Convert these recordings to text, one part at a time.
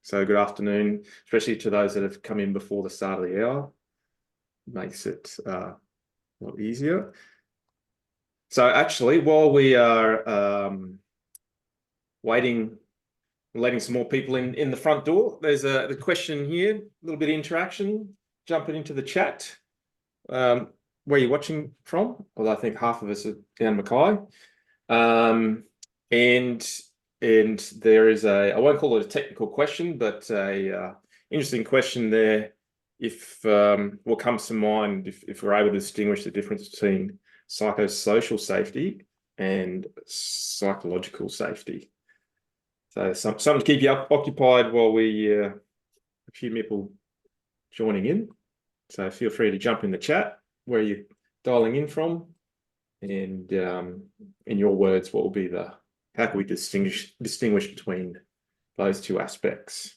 So good afternoon, especially to those that have come in before the start of the hour. Makes it a lot easier. So actually, while we are waiting, letting some more people in the front door, there's the question here, a little bit of interaction, jumping into the chat. Where are you watching from? Well, I think half of us are down Mackay. And there is I won't call it a technical question, but a interesting question there. If what comes to mind, if we're able to distinguish the difference between psychosocial safety and psychological safety. So something to keep you occupied while we a few people joining in. So feel free to jump in the chat where you're dialing in from, and in your words, what will be how can we distinguish between those two aspects?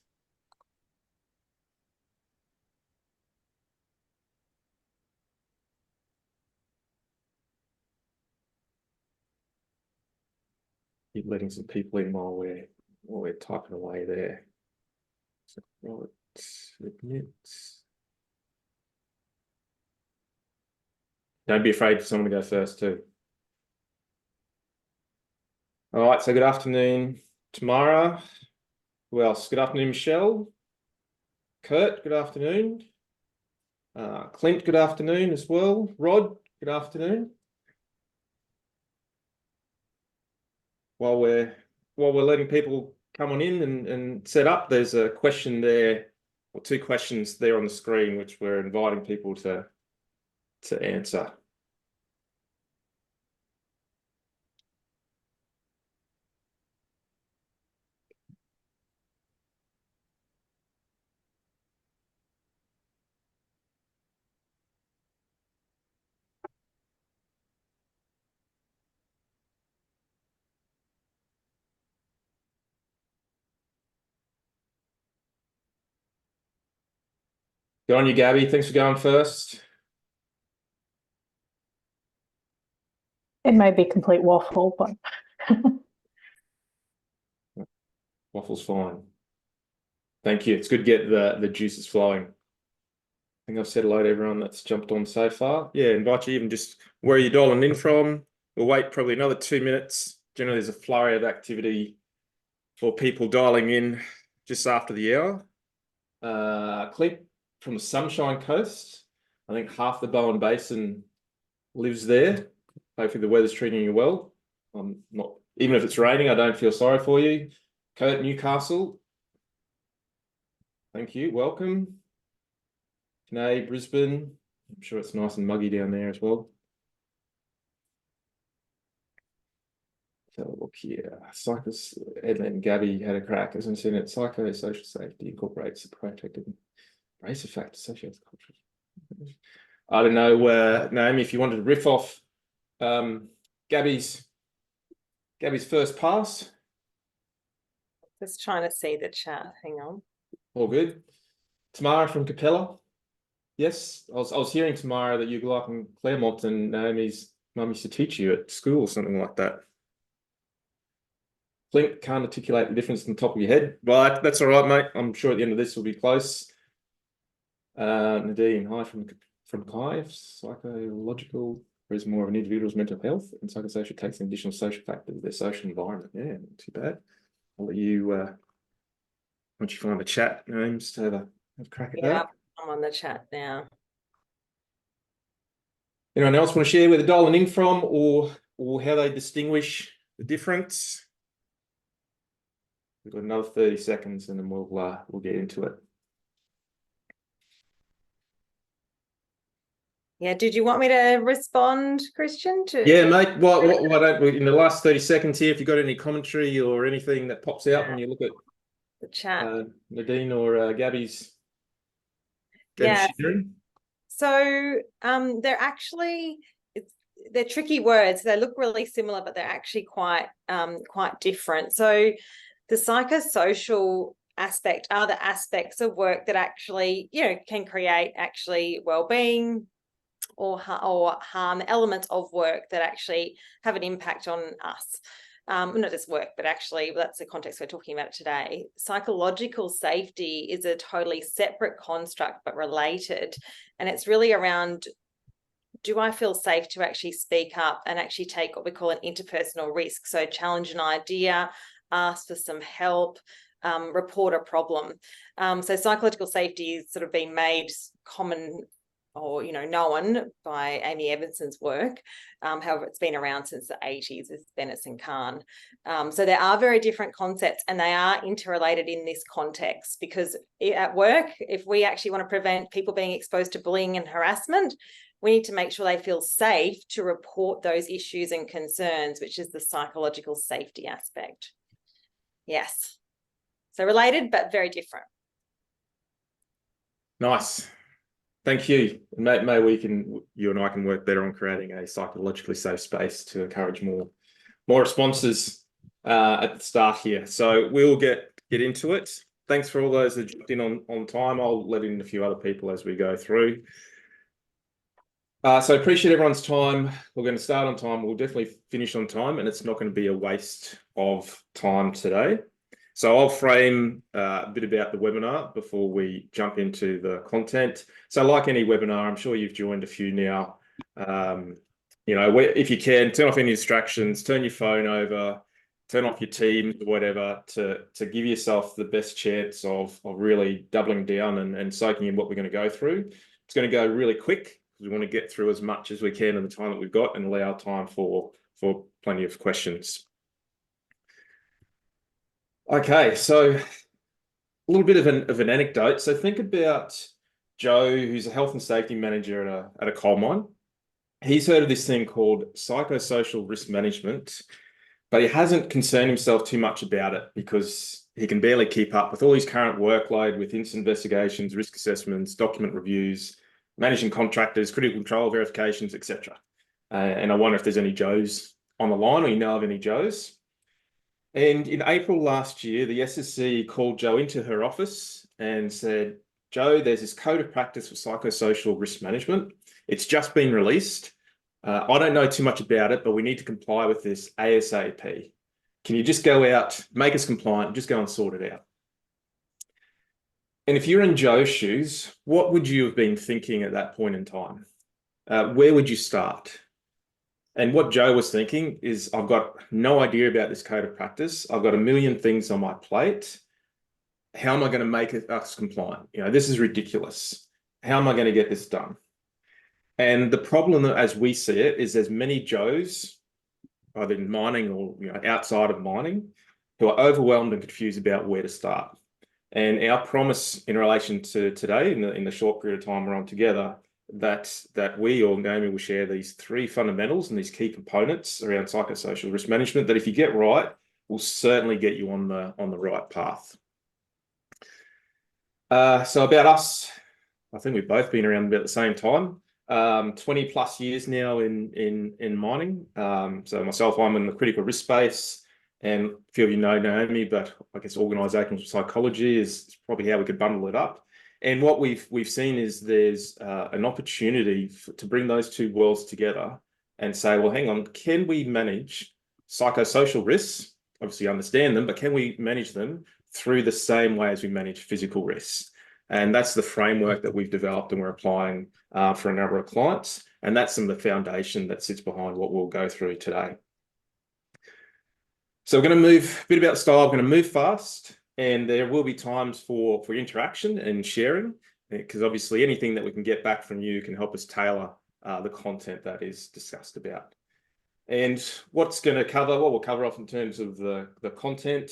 Keep letting some people in while we're typing away there. So, right, admit. Don't be afraid for someone to go first too. All right, so good afternoon, Tamara. Who else? Good afternoon, Michelle. Kurt, good afternoon. Clint, good afternoon as well. Rod, good afternoon. While we're letting people come on in and set up, there's a question there, or two questions there on the screen, which we're inviting people to answer. Good on you, Gabby. Thanks for going first. It may be complete waffle, but Waffle's fine. Thank you. It's good to get the juices flowing. I think I've said hello to everyone that's jumped on so far. Yeah, invite you even just where you're dialing in from. We'll wait probably another 2 minutes. Generally, there's a flurry of activity for people dialing in just after the hour. Clint from the Sunshine Coast. I think half the Bowen Basin lives there. Hopefully the weather's treating you well. Not even if it's raining, I don't feel sorry for you. Kurt, Newcastle. Thank you. Welcome. Canay, Brisbane. I'm sure it's nice and muggy down there as well. So look here. Ed and Gabby had a crack, as I said, it psychosocial safety incorporates the protective brace of factors associated with culture. I don't know, Naomi, if you wanted to riff off Gabby's first pass. Just trying to see the chat. Hang on. All good. Tamara from Capella. Yes, I was hearing, Tamara, that you grew up in Claremont and Naomi's mum used to teach you at school or something like that. Clint, can't articulate the difference on the top of your head. Well, that's all right, mate. I'm sure at the end of this we'll be close. Nadine, hi from Kai. Psychological is more of an individual's mental health, and psychosocial takes in additional social factors, their social environment. Yeah, not too bad. I'll let you, once you find the chat, names to have a crack at that. I'm on the chat now. Anyone else want to share where they're dialing in from, or how they distinguish the difference? We've got another 30 seconds, and then we'll get into it. Yeah, did you want me to respond, Christian? Yeah, mate. Why don't we, in the last 30 seconds here, if you've got any commentary or anything that pops out when you look at the chat, Nadine or Gabby's sharing? So they're tricky words. They look really similar, but they're actually quite different. So the psychosocial aspect are the aspects of work that actually, can create actually well-being or harm, elements of work that actually have an impact on us. not just work, but actually that's the context we're talking about today. Psychological safety is a totally separate construct, but related. And it's really around, do I feel safe to actually speak up and actually take what we call an interpersonal risk? So challenge an idea, ask for some help, report a problem. So psychological safety is sort of been made common or, known by Amy Edmondson's work. However, it's been around since the 80s with Bennett and Kahn. So there are very different concepts, and they are interrelated in this context, because at work, if we actually want to prevent people being exposed to bullying and harassment, we need to make sure they feel safe to report those issues and concerns, which is the psychological safety aspect. Yes. So related, but very different. Nice. Thank you. May you and I can work better on creating a psychologically safe space to encourage more responses at the start here. So we'll get into it. Thanks for all those that jumped in on time. I'll let in a few other people as we go through. So appreciate everyone's time. We're going to start on time. We'll definitely finish on time, and it's not going to be a waste of time today. So I'll frame a bit about the webinar before we jump into the content. So like any webinar, I'm sure you've joined a few now. If you can, turn off any distractions, turn your phone over, turn off your Teams or whatever to give yourself the best chance of really doubling down and soaking in what we're going to go through. It's going to go really quick because we want to get through as much as we can in the time that we've got and allow time for plenty of questions. Okay, so a little bit of an anecdote. So think about Joe, who's a health and safety manager at a coal mine. He's heard of this thing called psychosocial risk management, but he hasn't concerned himself too much about it because he can barely keep up with all his current workload with incident investigations, risk assessments, document reviews, managing contractors, critical control verifications, etc. And I wonder if there's any Joes on the line, or you know of any Joes. And in April last year, the SSC called Joe into her office and said, Joe, there's this code of practice for psychosocial risk management. It's just been released. I don't know too much about it, but we need to comply with this ASAP. Can you just go out, make us compliant, and just go and sort it out? And if you're in Joe's shoes, what would you have been thinking at that point in time? Where would you start? And what Joe was thinking is, I've got no idea about this code of practice. I've got a million things on my plate. How am I going to make us compliant? This is ridiculous. How am I going to get this done? And the problem, as we see it, is there's many Joes, either in mining or outside of mining, who are overwhelmed and confused about where to start. And our promise in relation to today, in the short period of time we're on together, that we or Naomi will share these three fundamentals and these key components around psychosocial risk management that, if you get right, will certainly get you on the right path. So about us, I think we've both been around about the same time. 20 plus years now in mining. So myself, I'm in the critical risk space, and a few of you know Naomi, but I guess organizational psychology is probably how we could bundle it up. And what we've seen is there's an opportunity to bring those two worlds together and say, well, hang on, can we manage psychosocial risks? Obviously understand them, but can we manage them through the same way as we manage physical risks? And that's the framework that we've developed and we're applying for a number of clients. And that's some of the foundation that sits behind what we'll go through today. So we're going to move a bit about style. We're going to move fast, and there will be times for interaction and sharing, because obviously anything that we can get back from you can help us tailor the content that is discussed about. And what we'll cover off in terms of the content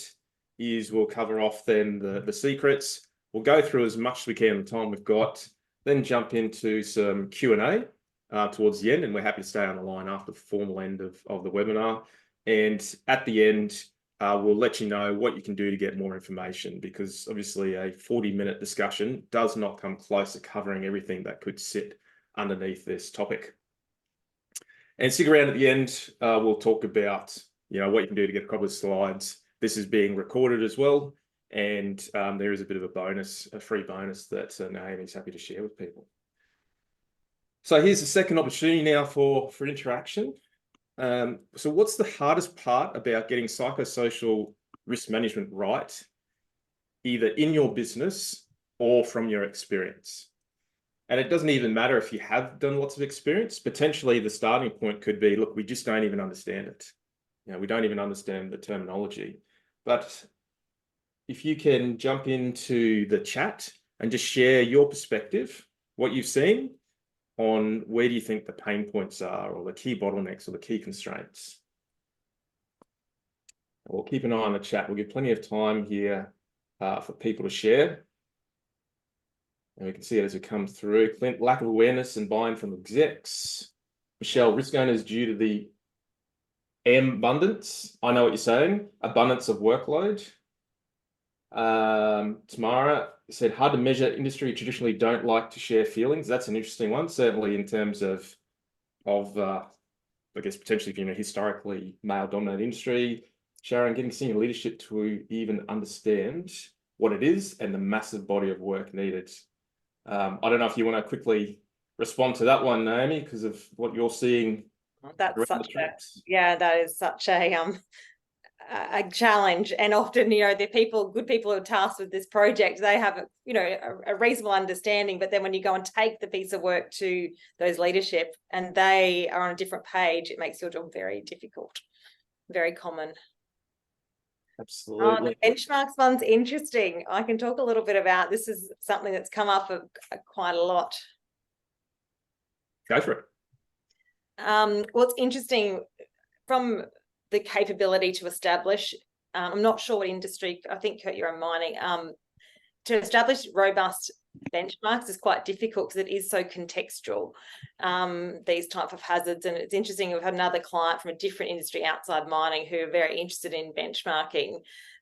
is we'll cover off then the secrets. We'll go through as much as we can in the time we've got, then jump into some Q&A towards the end, and we're happy to stay on the line after the formal end of the webinar. And at the end, we'll let you know what you can do to get more information, because obviously a 40-minute discussion does not come close to covering everything that could sit underneath this topic. And stick around at the end, we'll talk about what you can do to get a couple of slides. This is being recorded as well, and there is a bit of a free bonus that Naomi's happy to share with people. So here's the second opportunity now for interaction. So what's the hardest part about getting psychosocial risk management right, either in your business or from your experience? And it doesn't even matter if you have done lots of experience. Potentially the starting point could be, look, we just don't even understand it. We don't even understand the terminology. But if you can jump into the chat and just share your perspective, what you've seen on where do you think the pain points are, or the key bottlenecks, or the key constraints. We'll keep an eye on the chat. We'll give plenty of time here for people to share. And we can see it as we come through. Clint, lack of awareness and buy-in from execs. Michelle, risk owners due to the abundance. I know what you're saying. Abundance of workload. Tamara said, hard to measure. Industry traditionally don't like to share feelings. That's an interesting one, certainly in terms of I guess potentially in a historically male-dominated industry. Sharon, getting senior leadership to even understand what it is and the massive body of work needed. I don't know if you want to quickly respond to that one, Naomi, because of what you're seeing. That's such that is such a challenge, and often the good people who are tasked with this project, they have a reasonable understanding, but then when you go and take the piece of work to those leadership and they are on a different page, it makes your job very difficult. Very common. Absolutely. The benchmarks one's interesting. I can talk a little bit about this. Is something that's come up quite a lot. Go for it. What's interesting from the capability to establish, I'm not sure what industry, I think Kurt, you're in mining, to establish robust benchmarks is quite difficult because it is so contextual, these type of hazards. And it's interesting, we've had another client from a different industry outside mining who are very interested in benchmarking.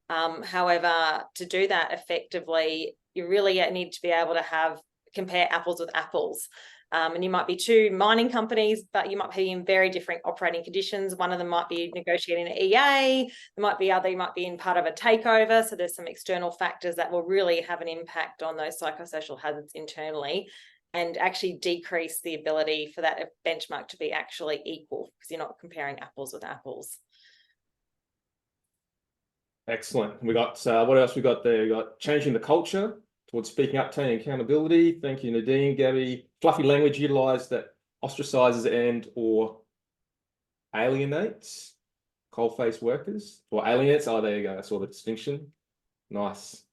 However, to do that effectively, you really need to be able to compare apples with apples. And you might be two mining companies, but you might be in very different operating conditions. One of them might be negotiating an EA, you might be in part of a takeover. So there's some external factors that will really have an impact on those psychosocial hazards internally and actually decrease the ability for that benchmark to be actually equal because you're not comparing apples with apples. Excellent. We got, what else we got there? We got changing the culture towards speaking up, taking accountability. Thank you, Nadine, Gabby. Fluffy language utilised that ostracizes and or alienates coalface workers, or alienates. Oh, there you go. I saw the distinction. Nice.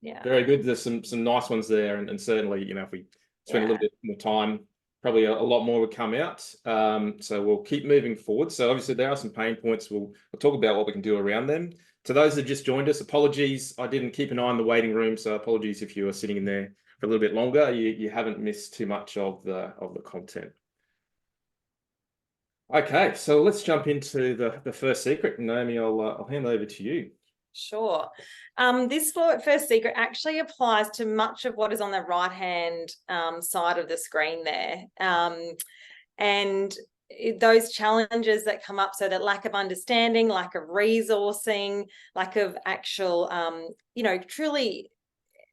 Yeah. Very good. There's some nice ones there, and certainly, if we spend a little bit more time, probably a lot more would come out. So we'll keep moving forward. So obviously there are some pain points. We'll talk about what we can do around them. To those that just joined us, apologies. I didn't keep an eye on the waiting room, so apologies if you are sitting in there for a little bit longer. You haven't missed too much of the content. Okay, so let's jump into the first secret. Naomi, I'll hand over to you. Sure. This first secret actually applies to much of what is on the right-hand side of the screen there. And those challenges that come up, so that lack of understanding, lack of resourcing, lack of actual, truly,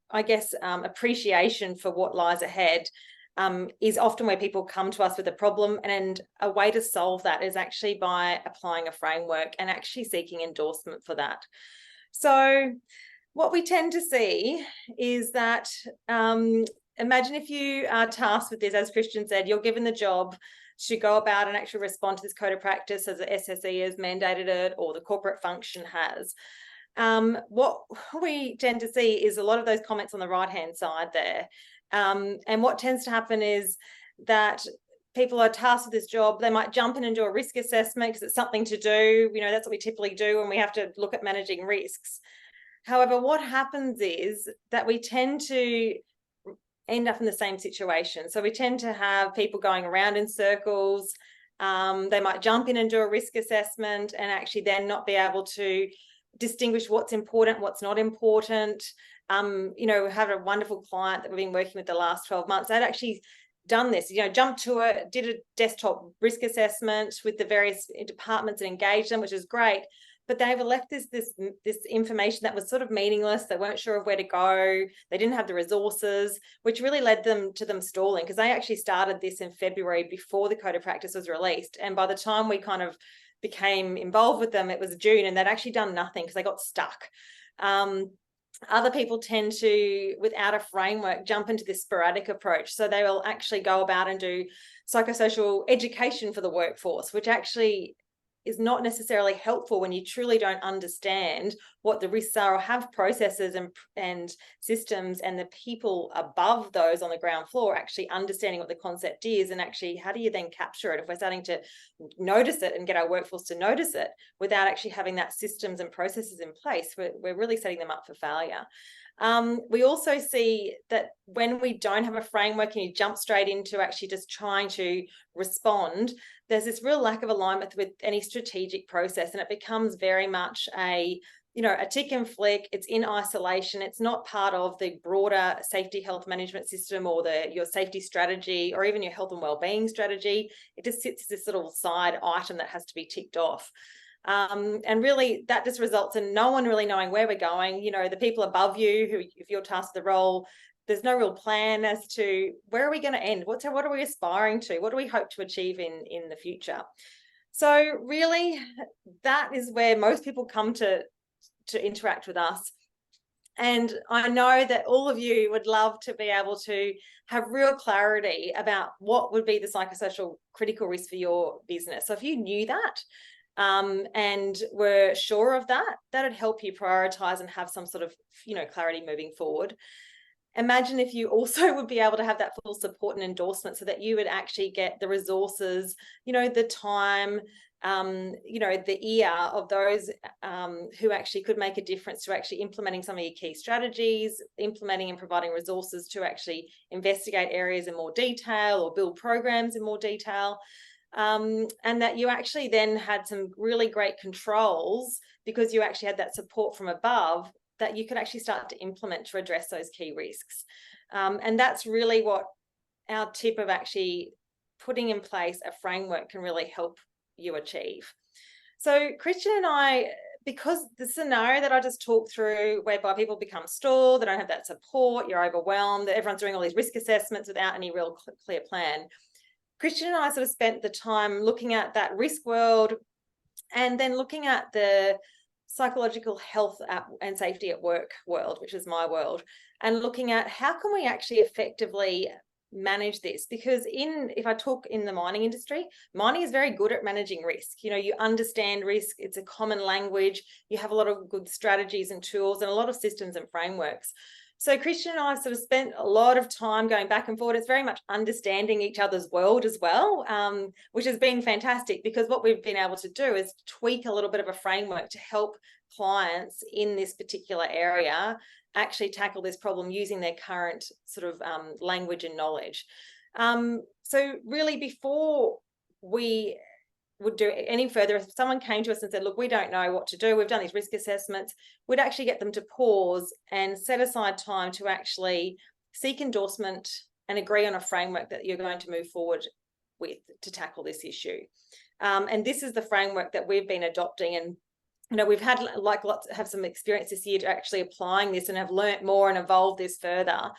I guess, appreciation for what lies ahead is often where people come to us with a problem. And a way to solve that is actually by applying a framework and actually seeking endorsement for that. So what we tend to see is that, imagine if you are tasked with this, as Christian said, you're given the job to go about and actually respond to this code of practice as the SSE has mandated it or the corporate function has. What we tend to see is a lot of those comments on the right-hand side there. And what tends to happen is that people are tasked with this job. They might jump in and do a risk assessment because it's something to do. That's what we typically do when we have to look at managing risks. However, what happens is that we tend to end up in the same situation. So we tend to have people going around in circles. They might jump in and do a risk assessment and actually then not be able to distinguish what's important, what's not important. We have a wonderful client that we've been working with the last 12 months. They'd actually done this, jumped to it, did a desktop risk assessment with the various departments and engaged them, which is great. but they were left this information that was sort of meaningless. They weren't sure of where to go. They didn't have the resources, which really led them to them stalling, because they actually started this in February before the Code of Practice was released. And by the time we kind of became involved with them, it was June, and they'd actually done nothing because they got stuck. Other people tend to, without a framework, jump into this sporadic approach. So they will actually go about and do psychosocial education for the workforce, which actually is not necessarily helpful when you truly don't understand what the risks are, or have processes and systems and the people above those on the ground floor actually understanding what the concept is, and actually how do you then capture it if we're starting to notice it and get our workforce to notice it without actually having that systems and processes in place. We're really setting them up for failure. We also see that when we don't have a framework and you jump straight into actually just trying to respond, there's this real lack of alignment with any strategic process, and it becomes very much a tick and flick. It's in isolation. It's not part of the broader safety health management system or your safety strategy, or even your health and wellbeing strategy. It just sits as this little side item that has to be ticked off. And really that just results in no one really knowing where we're going. The people above you, who, if you're tasked with the role, there's no real plan as to where are we going to end? What are we aspiring to? What do we hope to achieve in the future? So really, that is where most people come to interact with us. And I know that all of you would love to be able to have real clarity about what would be the psychosocial critical risk for your business. So if you knew that, and were sure of that, that would help you prioritize and have some sort of, clarity moving forward. Imagine if you also would be able to have that full support and endorsement, so that you would actually get the resources, the time, the ear of those who actually could make a difference to actually implementing some of your key strategies, implementing and providing resources to actually investigate areas in more detail or build programs in more detail. And that you actually then had some really great controls, because you actually had that support from above that you could actually start to implement to address those key risks. And that's really what our tip of actually putting in place a framework can really help you achieve. So Christian and I, because the scenario that I just talked through, whereby people become stalled, they don't have that support, you're overwhelmed, that everyone's doing all these risk assessments without any real clear plan. Christian and I sort of spent the time looking at that risk world, and then looking at the psychological health and safety at work world, which is my world, and looking at how can we actually effectively manage this. Because if I talk in the mining industry, mining is very good at managing risk. You understand risk, it's a common language, you have a lot of good strategies and tools and a lot of systems and frameworks. So Christian and I have sort of spent a lot of time going back and forth. It's very much understanding each other's world as well, which has been fantastic, because what we've been able to do is tweak a little bit of a framework to help clients in this particular area actually tackle this problem using their current sort of language and knowledge. So really, before we would do any further, if someone came to us and said, look, we don't know what to do, we've done these risk assessments, we'd actually get them to pause and set aside time to actually seek endorsement and agree on a framework that you're going to move forward with to tackle this issue. And this is the framework that we've been adopting, and we've had have some experience this year to actually applying this, and have learnt more and evolved this further,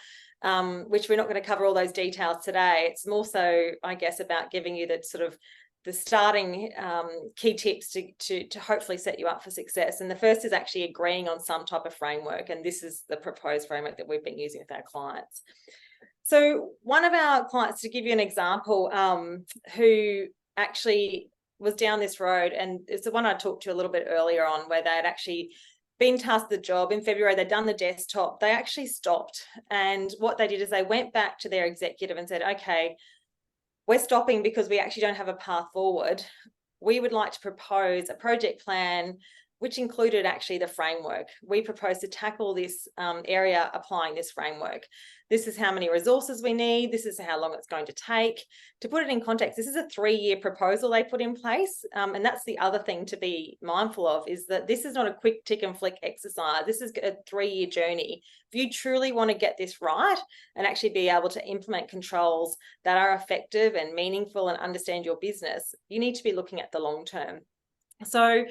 which we're not going to cover all those details today. It's more so, I guess, about giving you the starting key tips to hopefully set you up for success. And the first is actually agreeing on some type of framework. And this is the proposed framework that we've been using with our clients. So one of our clients, to give you an example, who actually was down this road, and it's the one I talked to a little bit earlier on, where they had actually been tasked the job in February, they'd done the desktop, they actually stopped. And what they did is they went back to their executive and said, okay, we're stopping because we actually don't have a path forward. We would like to propose a project plan, which included actually the framework. We propose to tackle this area applying this framework. This is how many resources we need. This is how long it's going to take. To put it in context, this is a 3-year proposal they put in place. And that's the other thing to be mindful of, is that this is not a quick tick and flick exercise. This is a 3-year journey. If you truly want to get this right and actually be able to implement controls that are effective and meaningful and understand your business, you need to be looking at the long term. So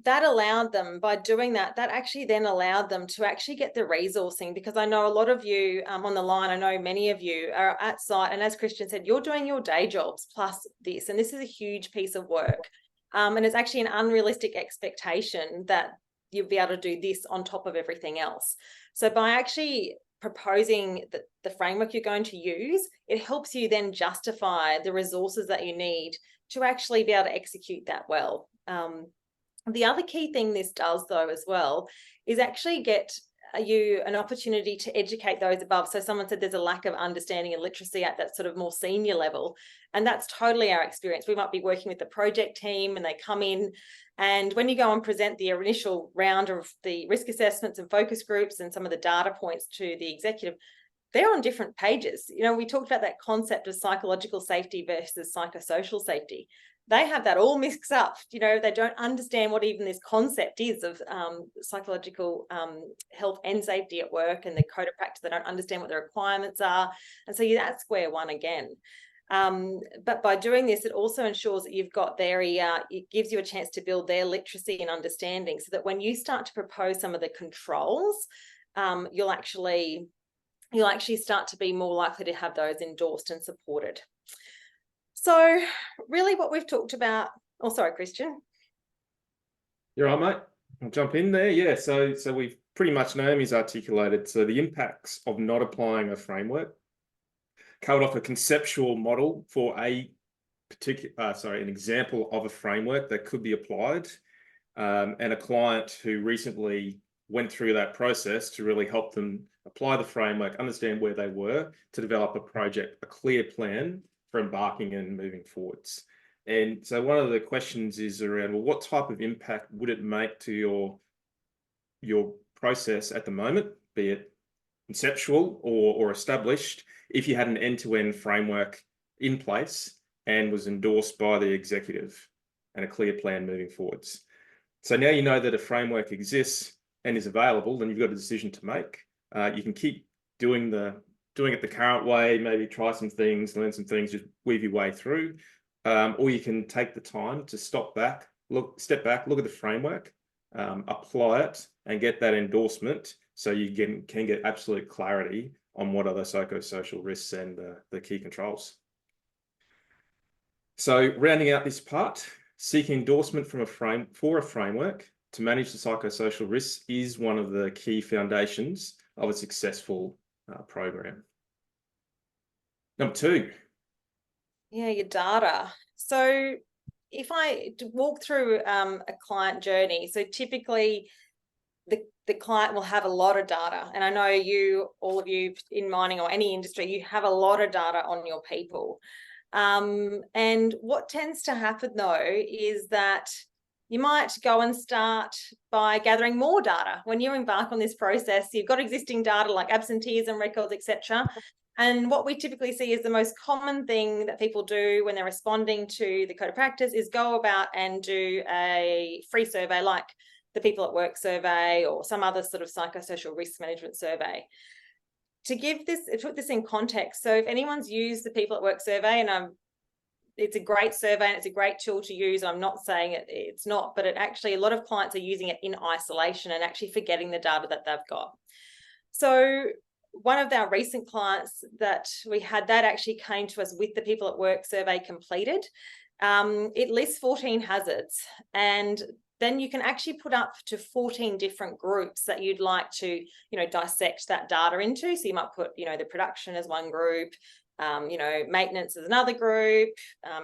that allowed them, by doing that, that actually then allowed them to actually get the resourcing, because I know a lot of you on the line, I know many of you are at site, and as Christian said, you're doing your day jobs plus this, and this is a huge piece of work. And it's actually an unrealistic expectation that you'll be able to do this on top of everything else. So by actually proposing the framework you're going to use, it helps you then justify the resources that you need to actually be able to execute that well. The other key thing this does, though, as well, is actually get you an opportunity to educate those above. So someone said there's a lack of understanding and literacy at that sort of more senior level. And that's totally our experience. We might be working with the project team and they come in, and when you go and present the initial round of the risk assessments and focus groups and some of the data points to the executive, they're on different pages. You know, we talked about that concept of psychological safety versus psychosocial safety. They have that all mixed up. You know, they don't understand what even this concept is of psychological health and safety at work, and the code of practice. They don't understand what the requirements are. And so you're at square one again. But by doing this, it also ensures that you've got their, it gives you a chance to build their literacy and understanding, so that when you start to propose some of the controls, you'll actually start to be more likely to have those endorsed and supported. So really what we've talked about, oh, sorry, Christian. You're right, mate. I'll jump in there. Yeah, so we've pretty much Naomi's articulated. So the impacts of not applying a framework, covered off a conceptual model for a particular, an example of a framework that could be applied, and a client who recently went through that process to really help them apply the framework, understand where they were, to develop a clear plan for embarking and moving forwards. And so one of the questions is around, well, what type of impact would it make to your process at the moment, be it conceptual or established, if you had an end-to-end framework in place and was endorsed by the executive and a clear plan moving forwards? So now you know that a framework exists and is available, then you've got a decision to make. You can keep doing it the current way, maybe try some things, learn some things, just weave your way through. Or you can take the time to step back, look at the framework, apply it, and get that endorsement, so you can get absolute clarity on what are the psychosocial risks and the key controls. So rounding out this part, seeking endorsement for a framework to manage the psychosocial risks is one of the key foundations of a successful program. Number 2. Yeah, your data. So if I walk through a client journey, so typically the client will have a lot of data. And I know all of you in mining or any industry, you have a lot of data on your people. And what tends to happen though is that you might go and start by gathering more data. When you embark on this process, you've got existing data like absenteeism records, etc. And what we typically see is the most common thing that people do when they're responding to the code of practice is go about and do a free survey like the People at Work survey or some other sort of psychosocial risk management survey. To put this in context, so if anyone's used the People at Work survey, and it's a great survey and it's a great tool to use, I'm not saying it's not, but a lot of clients are using it in isolation and actually forgetting the data that they've got. So one of our recent clients that we had, that actually came to us with the People at Work survey completed. It lists 14 hazards, and then you can actually put up to 14 different groups that you'd like to, dissect that data into. So you might put, the production as one group, maintenance as another group,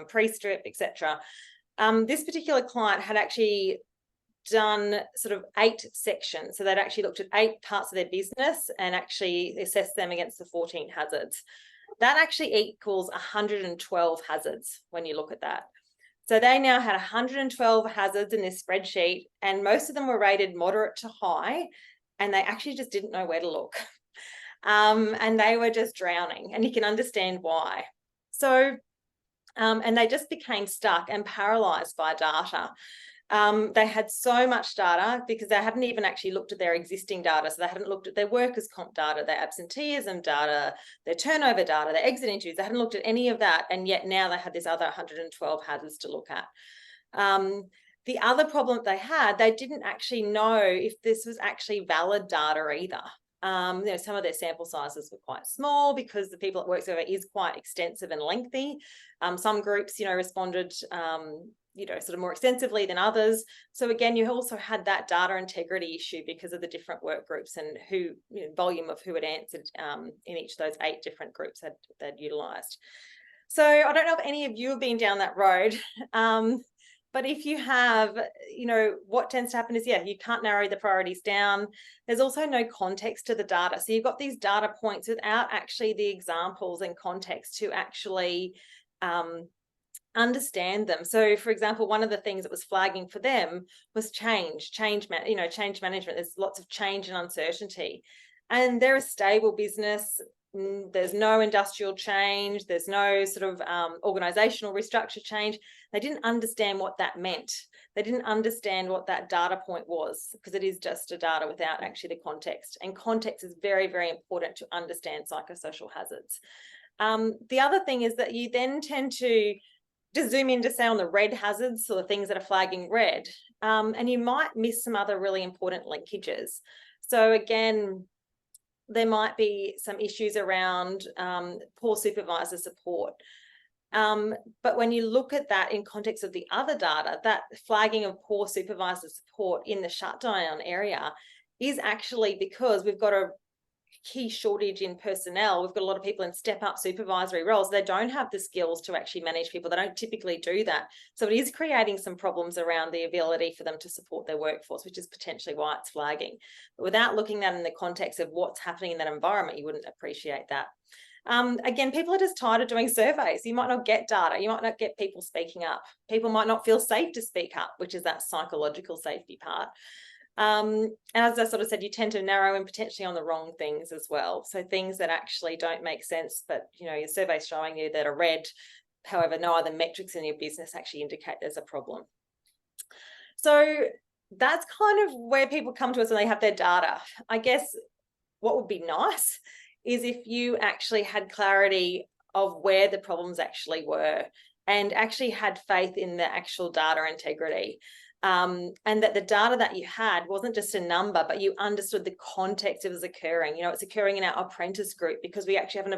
pre-strip, etc. This particular client had actually done sort of 8 sections. So they'd actually looked at 8 parts of their business and actually assessed them against the 14 hazards. That actually equals 112 hazards when you look at that. So they now had 112 hazards in this spreadsheet, and most of them were rated moderate to high, and they actually just didn't know where to look. And they were just drowning, and you can understand why. So, and they just became stuck and paralyzed by data. They had so much data because they hadn't even actually looked at their existing data. So they hadn't looked at their workers' comp data, their absenteeism data, their turnover data, their exit interviews. They hadn't looked at any of that. And yet now they had this other 112 hazards to look at. The other problem they had, they didn't actually know if this was actually valid data either. Some of their sample sizes were quite small because the people at work survey is quite extensive and lengthy. Some groups, responded, sort of more extensively than others. So again, you also had that data integrity issue because of the different work groups and who, volume of who had answered in each of those 8 different groups that they'd utilised. So I don't know if any of you have been down that road. But if you have, what tends to happen is, you can't narrow the priorities down. There's also no context to the data. So you've got these data points without actually the examples and context to actually understand them. So, for example, one of the things that was flagging for them was change management. There's lots of change and uncertainty. And they're a stable business. There's no industrial change. There's no sort of organizational restructure change. They didn't understand what that meant. They didn't understand what that data point was, because it is just a data without actually the context. And context is very, very important to understand psychosocial hazards. The other thing is that you then tend to just zoom in to say on the red hazards, so the things that are flagging red, and you might miss some other really important linkages. So again, there might be some issues around poor supervisor support. But when you look at that in context of the other data, that flagging of poor supervisor support in the shutdown area is actually because we've got a key shortage in personnel. We've got a lot of people in step-up supervisory roles. They don't have the skills to actually manage people. They don't typically do that. So it is creating some problems around the ability for them to support their workforce, which is potentially why it's flagging. But without looking at it in the context of what's happening in that environment, you wouldn't appreciate that. Again, people are just tired of doing surveys. You might not get data. You might not get people speaking up. People might not feel safe to speak up, which is that psychological safety part. And as I sort of said, you tend to narrow in potentially on the wrong things as well. So things that actually don't make sense, but your survey's showing you that are red. However, no other metrics in your business actually indicate there's a problem. So that's kind of where people come to us when they have their data. I guess what would be nice is if you actually had clarity of where the problems actually were and actually had faith in the actual data integrity. And that the data that you had wasn't just a number, but you understood the context it was occurring. It's occurring in our apprentice group because we actually haven't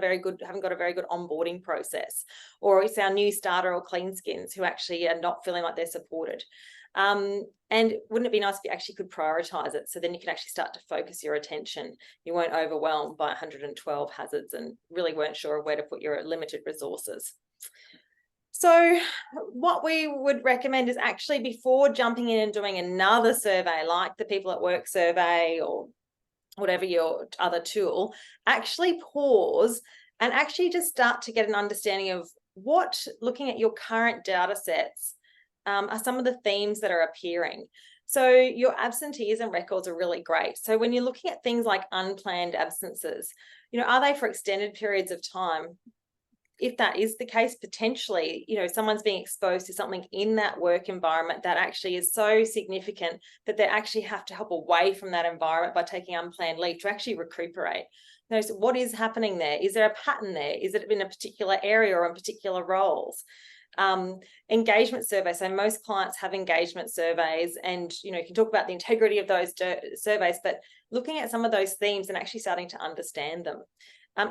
got a very good onboarding process, or it's our new starter or clean skins who actually are not feeling like they're supported. And wouldn't it be nice if you actually could prioritize it, so then you can actually start to focus your attention. You weren't overwhelmed by 112 hazards and really weren't sure where to put your limited resources. So what we would recommend is actually, before jumping in and doing another survey like the People at Work survey or whatever your other tool, actually pause and actually just start to get an understanding of what, looking at your current data sets, are some of the themes that are appearing. So your absenteeism records are really great. So when you're looking at things like unplanned absences, are they for extended periods of time? If that is the case, potentially, someone's being exposed to something in that work environment that actually is so significant that they actually have to help away from that environment by taking unplanned leave to actually recuperate. So what is happening there? Is there a pattern there? Is it in a particular area or in particular roles? Engagement surveys. So most clients have engagement surveys, and you can talk about the integrity of those surveys, but looking at some of those themes and actually starting to understand them.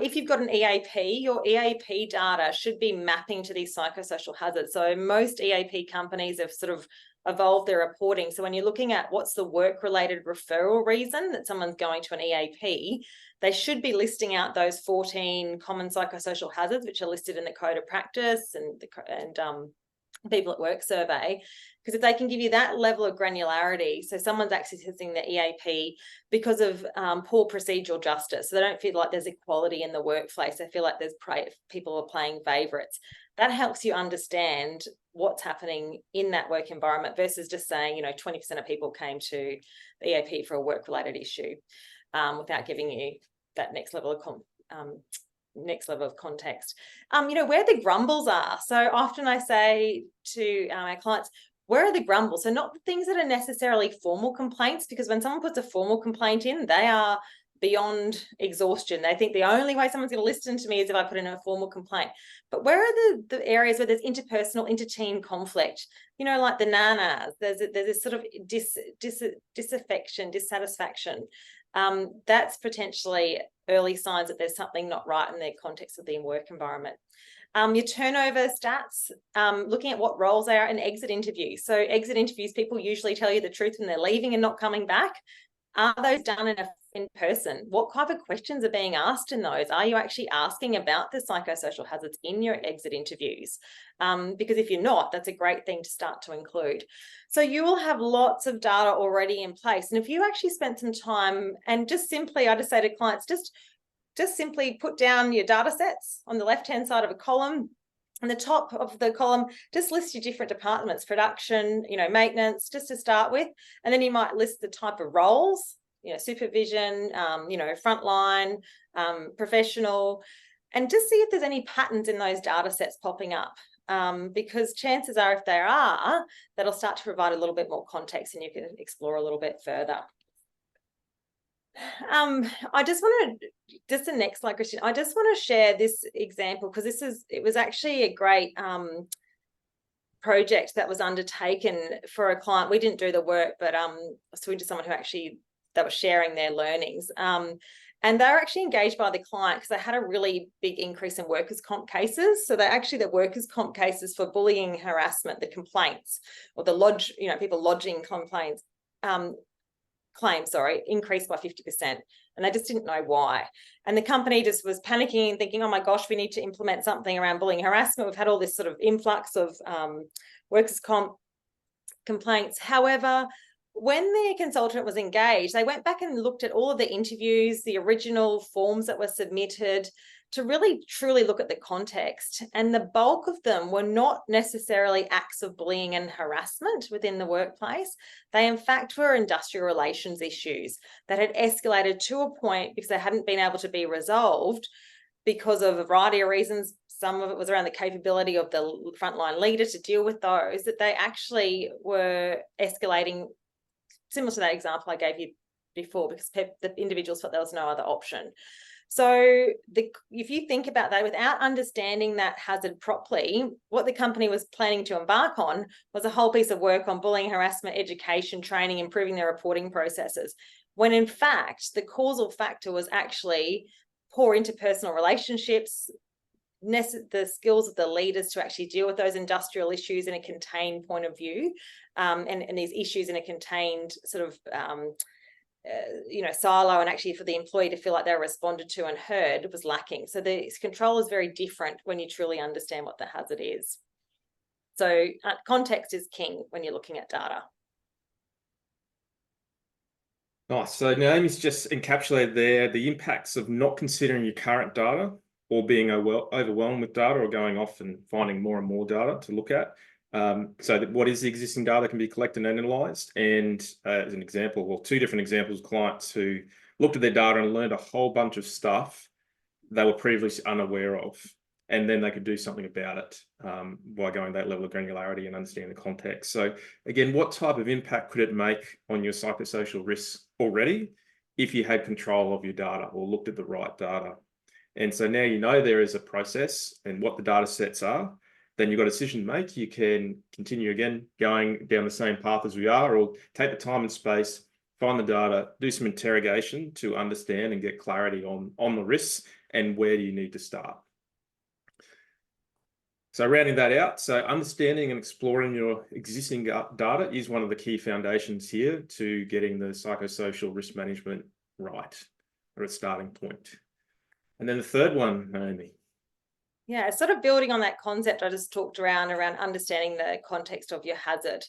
If you've got an EAP, your EAP data should be mapping to these psychosocial hazards. So most EAP companies have sort of evolved their reporting. So when you're looking at what's the work-related referral reason that someone's going to an EAP, they should be listing out those 14 common psychosocial hazards, which are listed in the Code of Practice and People at Work survey. Because if they can give you that level of granularity, so someone's accessing the EAP because of poor procedural justice, so they don't feel like there's equality in the workplace, they feel like there's people are playing favourites. That helps you understand what's happening in that work environment versus just saying, 20% of people came to the EAP for a work-related issue, without giving you that next level of context. Where the grumbles are. So often I say to my clients, where are the grumbles? So not the things that are necessarily formal complaints, because when someone puts a formal complaint in, they are beyond exhaustion. They think the only way someone's going to listen to me is if I put in a formal complaint. But where are the areas where there's interpersonal, inter-team conflict? You know, like the nanas, there's this sort of disaffection, dissatisfaction. That's potentially early signs that there's something not right in the context of the work environment. Your turnover stats, looking at what roles they are in exit interviews. So exit interviews, people usually tell you the truth when they're leaving and not coming back. Are those done in person? What type of questions are being asked in those? Are you actually asking about the psychosocial hazards in your exit interviews? Because if you're not, that's a great thing to start to include. So you will have lots of data already in place. And if you actually spent some time and just simply, I just say to clients, just simply put down your data sets on the left-hand side of a column. On the top of the column, just list your different departments, production, maintenance, just to start with. And then you might list the type of roles, supervision, frontline, professional, and just see if there's any patterns in those data sets popping up. Because chances are, if there are, that'll start to provide a little bit more context and you can explore a little bit further. I just want to, just the next slide, Christian, I just want to share this example because it was actually a great project that was undertaken for a client. We didn't do the work, but so we just someone who actually, that was sharing their learnings. And they were actually engaged by the client because they had a really big increase in workers' comp cases. So the workers' comp cases for bullying, harassment, the complaints, or the people lodging complaints, claims, increased by 50%. And they just didn't know why. And the company just was panicking and thinking, oh my gosh, we need to implement something around bullying harassment. We've had all this sort of influx of workers' comp complaints. However, when the consultant was engaged, they went back and looked at all of the interviews, the original forms that were submitted, to really truly look at the context. And the bulk of them were not necessarily acts of bullying and harassment within the workplace. They, in fact, were industrial relations issues that had escalated to a point because they hadn't been able to be resolved because of a variety of reasons. Some of it was around the capability of the frontline leader to deal with those, that they actually were escalating, similar to that example I gave you before, because the individuals felt there was no other option. So if you think about that, without understanding that hazard properly, what the company was planning to embark on was a whole piece of work on bullying, harassment, education, training, improving their reporting processes, when in fact, the causal factor was actually poor interpersonal relationships, the skills of the leaders to actually deal with those industrial issues in a contained point of view, and these issues in a contained sort of silo, and actually for the employee to feel like they're responded to and heard was lacking. So the control is very different when you truly understand what the hazard is. So context is king when you're looking at data. Nice. So Naomi's just encapsulated there the impacts of not considering your current data, or being overwhelmed with data, or going off and finding more and more data to look at. So that what is the existing data can be collected and analysed. And as an example, well, two different examples, clients who looked at their data and learned a whole bunch of stuff they were previously unaware of, and then they could do something about it by going that level of granularity and understanding the context. So again, what type of impact could it make on your psychosocial risks already if you had control of your data or looked at the right data? And so now you know there is a process and what the data sets are. Then you've got a decision to make. You can continue again going down the same path as we are, or take the time and space, find the data, do some interrogation to understand and get clarity on the risks and where do you need to start. So rounding that out, so understanding and exploring your existing data is one of the key foundations here to getting the psychosocial risk management right, or a starting point. And then the third one, Naomi. Yeah, sort of building on that concept I just talked around understanding the context of your hazard.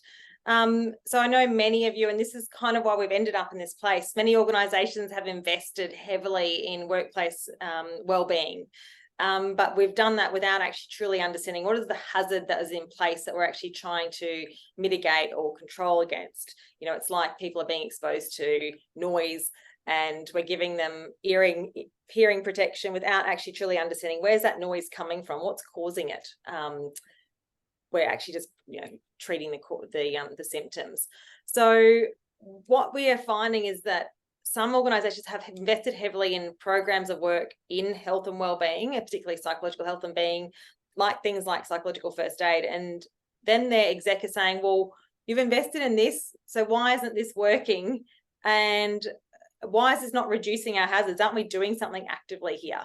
So I know many of you, and this is kind of why we've ended up in this place, many organisations have invested heavily in workplace wellbeing, but we've done that without actually truly understanding what is the hazard that is in place that we're actually trying to mitigate or control against. It's like people are being exposed to noise, and we're giving them hearing protection without actually truly understanding where's that noise coming from, what's causing it. We're actually just treating the symptoms. So what we are finding is that some organisations have invested heavily in programs of work in health and wellbeing, particularly psychological health and being, like things like psychological first aid. And then their exec is saying, well, you've invested in this, so why isn't this working? And why is this not reducing our hazards? Aren't we doing something actively here?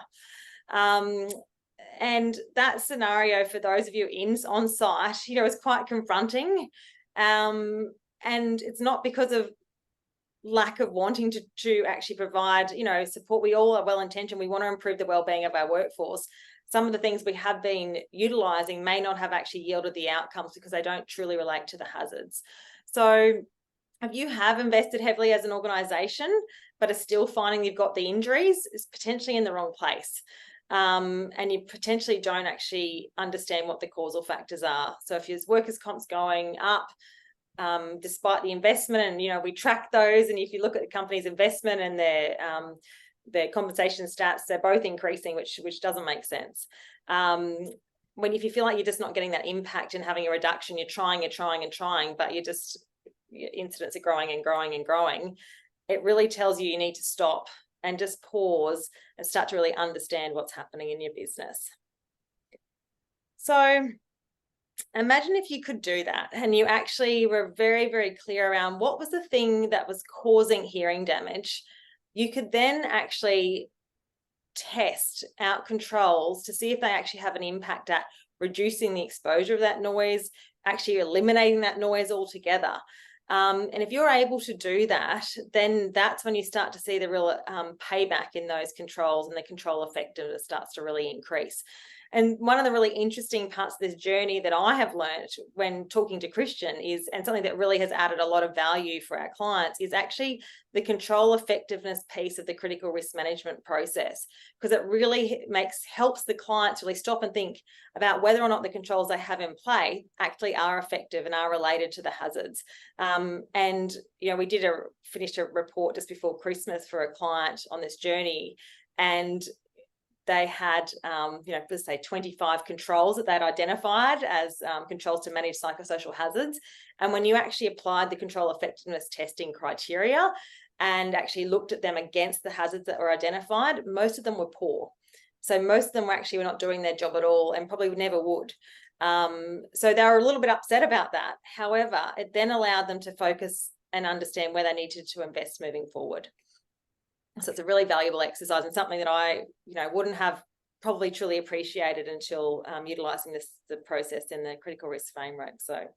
And that scenario, for those of you on site, is quite confronting. And it's not because of lack of wanting to actually provide, support. We all are well-intentioned. We want to improve the well-being of our workforce. Some of the things we have been utilising may not have actually yielded the outcomes because they don't truly relate to the hazards. So if you have invested heavily as an organisation, but are still finding you've got the injuries, it's potentially in the wrong place. And you potentially don't actually understand what the causal factors are. So if your workers' comp's going up, despite the investment, and we track those, and if you look at the company's investment and their compensation stats, they're both increasing, which doesn't make sense. If you feel like you're just not getting that impact and having a reduction, you're trying, but your incidents are growing and growing and growing, it really tells you need to stop and just pause and start to really understand what's happening in your business. So imagine if you could do that and you actually were very, very clear around what was the thing that was causing hearing damage. You could then actually test out controls to see if they actually have an impact at reducing the exposure of that noise, actually eliminating that noise altogether. And if you're able to do that, then that's when you start to see the real payback in those controls, and the control effectiveness starts to really increase. And one of the really interesting parts of this journey that I have learned when talking to Christian is, and something that really has added a lot of value for our clients, is actually the control effectiveness piece of the critical risk management process, because it really helps the clients really stop and think about whether or not the controls they have in play actually are effective and are related to the hazards. And we finished a report just before Christmas for a client on this journey, and they had, let's say 25 controls that they'd identified as controls to manage psychosocial hazards. And when you actually applied the control effectiveness testing criteria and actually looked at them against the hazards that were identified, most of them were poor. So most of them were not doing their job at all, and probably never would. So they were a little bit upset about that. However, it then allowed them to focus and understand where they needed to invest moving forward. So it's a really valuable exercise, and something that I, wouldn't have probably truly appreciated until utilising the process in the critical risk framework. So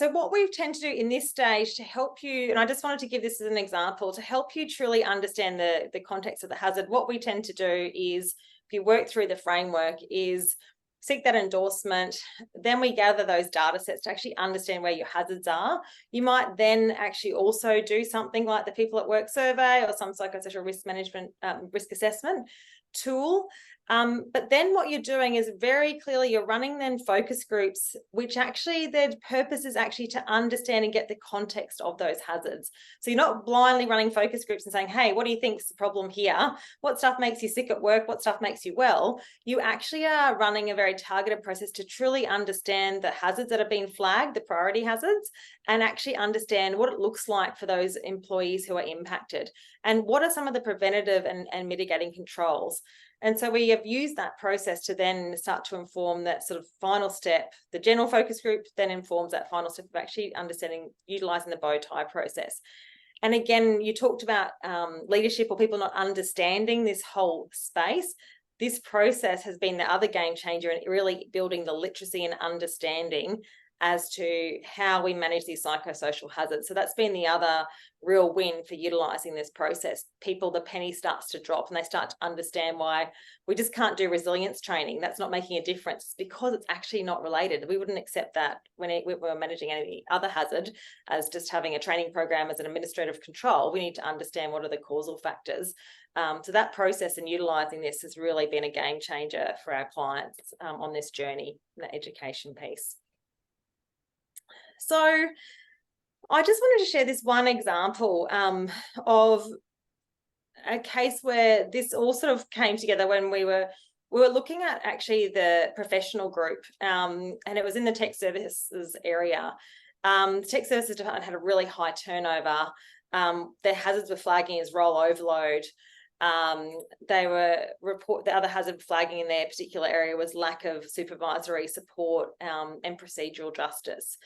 what we tend to do in this stage to help you, and I just wanted to give this as an example, to help you truly understand the context of the hazard, what we tend to do is, if you work through the framework, is seek that endorsement. Then we gather those data sets to actually understand where your hazards are. You might then actually also do something like the People at Work survey or some psychosocial risk management, risk assessment tool. But then what you're doing is very clearly you're running then focus groups, which actually their purpose is actually to understand and get the context of those hazards. So you're not blindly running focus groups and saying, hey, what do you think is the problem here? What stuff makes you sick at work? What stuff makes you well? You actually are running a very targeted process to truly understand the hazards that have been flagged, the priority hazards, and actually understand what it looks like for those employees who are impacted, and what are some of the preventative and mitigating controls. And so we have used that process to then start to inform that sort of final step. The general focus group then informs that final step of actually understanding, utilising the bow tie process. And again, you talked about leadership or people not understanding this whole space. This process has been the other game changer in really building the literacy and understanding as to how we manage these psychosocial hazards. So that's been the other real win for utilising this process. The penny starts to drop and they start to understand why we just can't do resilience training. That's not making a difference. It's because it's actually not related. We wouldn't accept that when we were managing any other hazard as just having a training program as an administrative control. We need to understand what are the causal factors. So that process and utilising this has really been a game changer for our clients on this journey, the education piece. So I just wanted to share this one example of a case where this all sort of came together when we were looking at actually the professional group, and it was in the tech services area. The tech services department had a really high turnover. Their hazards were flagging as role overload. The other hazard flagging in their particular area was lack of supervisory support and procedural justice.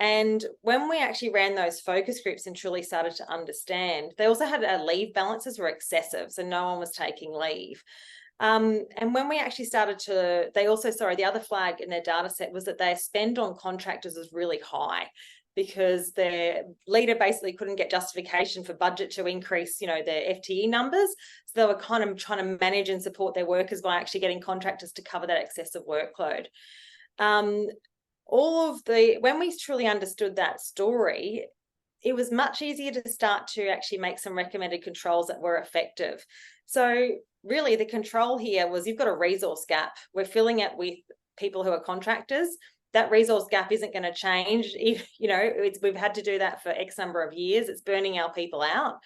And when we actually ran those focus groups and truly started to understand, they also had leave balances were excessive, so no one was taking leave. And when we actually started to, the other flag in their data set was that their spend on contractors was really high, because their leader basically couldn't get justification for budget to increase, their FTE numbers. So they were kind of trying to manage and support their workers by actually getting contractors to cover that excessive workload. When we truly understood that story, it was much easier to start to actually make some recommended controls that were effective. So really the control here was, you've got a resource gap. We're filling it with people who are contractors. That resource gap isn't going to change. We've had to do that for X number of years. It's burning our people out.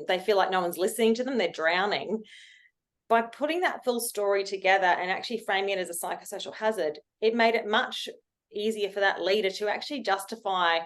They feel like no one's listening to them. They're drowning. By putting that full story together and actually framing it as a psychosocial hazard, it made it much easier for that leader to actually justify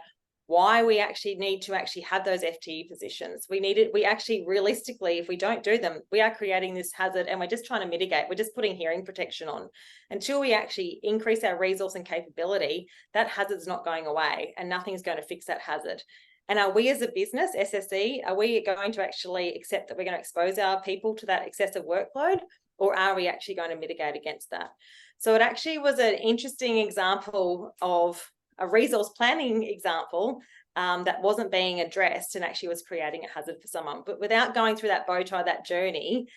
why we actually need to actually have those FTE positions. We actually realistically, if we don't do them, we are creating this hazard, and we're just trying to mitigate. We're just putting hearing protection on. Until we actually increase our resource and capability, that hazard's not going away, and nothing's going to fix that hazard. And are we as a business, SSE, are we going to actually accept that we're going to expose our people to that excessive workload, or are we actually going to mitigate against that? So it actually was an interesting example of a resource planning example that wasn't being addressed and actually was creating a hazard for someone. But without going through that bow tie, that journey,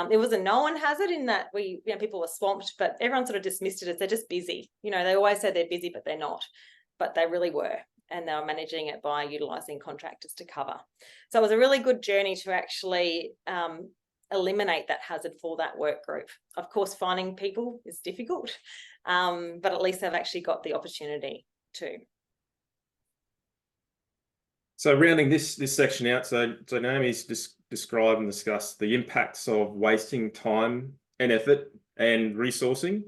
it was a known hazard in that people were swamped, but everyone sort of dismissed it as they're just busy. They always say they're busy, but they're not. But they really were. And they were managing it by utilising contractors to cover. So it was a really good journey to actually eliminate that hazard for that work group. Of course, finding people is difficult, but at least they've actually got the opportunity to. So rounding this section out, so Naomi's described and discussed the impacts of wasting time and effort and resourcing